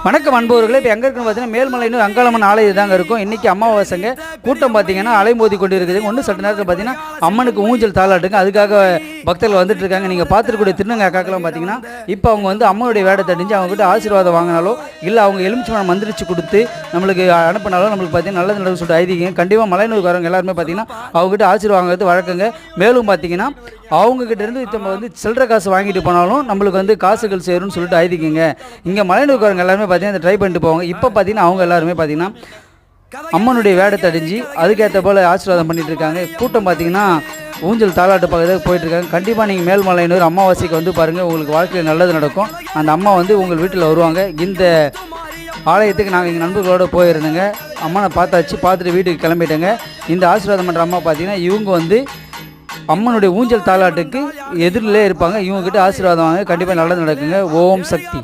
வணக்கம் அன்பவர்களே. இப்போ எங்கே இருக்குன்னு பார்த்தீங்கன்னா மேல்மலைன்னு அங்காளம்மன் ஆலயம் தாங்க இருக்கும். இன்றைக்கி அமாவாசைங்க. கூட்டம் பார்த்தீங்கன்னா அலைமோதி கொண்டு இருக்குதுங்க. ஒன்று சட்ட நேரத்தில் பார்த்தீங்கன்னா அம்மனுக்கு ஊஞ்சல் தாளாட்டுங்க. அதுக்காக பக்தர்கள் வந்துட்டு இருக்காங்க. நீங்கள் பார்த்துருக்கூடிய திருநங்கை அக்காக்கெல்லாம் பார்த்தீங்கன்னா இப்போ அவங்க வந்து அம்மனுடைய வேடத்தை அடிஞ்சு அவங்ககிட்ட ஆசீர்வாதம் வாங்கினாலோ இல்லை அவங்க எலுமிச்சம்பழம் மந்திரிச்சு கொடுத்து நம்மளுக்கு அனுப்பினாலும் நம்மளுக்கு பார்த்தீங்கன்னா நல்லது நடக்கும் சொல்லிட்டு ஐதீகம். கண்டிப்பாக மலையனூர்காரங்க எல்லாருமே பார்த்தீங்கன்னா அவங்ககிட்ட ஆசீர்வாதம் வாங்குறது வழக்கங்க. மேலும் பார்த்தீங்கன்னா அவங்ககிட்ட இருந்து நம்ம வந்து சில்லற காசு வாங்கிட்டு போனாலும் நம்மளுக்கு வந்து காசுகள் சேரும்னு சொல்லிட்டு ஐதீகங்க. இங்கே மலையனூர்காரங்க எல்லாருமே பார்த்தீங்கன்னா ட்ரை பண்ணிட்டு போவாங்க. இப்போ பார்த்தீங்கன்னா அவங்க எல்லாருமே பார்த்தீங்கன்னா அம்மனுடைய வேடத்தை அடிஞ்சு அதுக்கேற்ற போல் ஆசீர்வாதம் பண்ணிட்டு இருக்காங்க. கூட்டம் பார்த்தீங்கன்னா ஊஞ்சல் தாளாட்டு பக்கத்துக்கு போயிட்டு இருக்காங்க. கண்டிப்பாக நீங்கள் மேல்மலையனூர் அமாவாசைக்கு வந்து பாருங்கள், உங்களுக்கு வாழ்க்கையில் நல்லது நடக்கும். அந்த அம்மா வந்து உங்கள் வீட்டில் வருவாங்க. இந்த ஆலயத்துக்கு நாங்கள் எங்கள் நண்பர்களோடு போயிருந்தோங்க. அம்மனை பார்த்துட்டு வீட்டுக்கு கிளம்பிட்டேங்க. இந்த ஆசீர்வாதம் பண்ணுற அம்மா பார்த்தீங்கன்னா இவங்க வந்து அம்மனுடைய ஊஞ்சல் தாளாட்டுக்கு எதிரிலே இருப்பாங்க. இவங்ககிட்ட ஆசீர்வாதம் வாங்க, கண்டிப்பாக நல்லது நடக்குங்க. ஓம் சக்தி.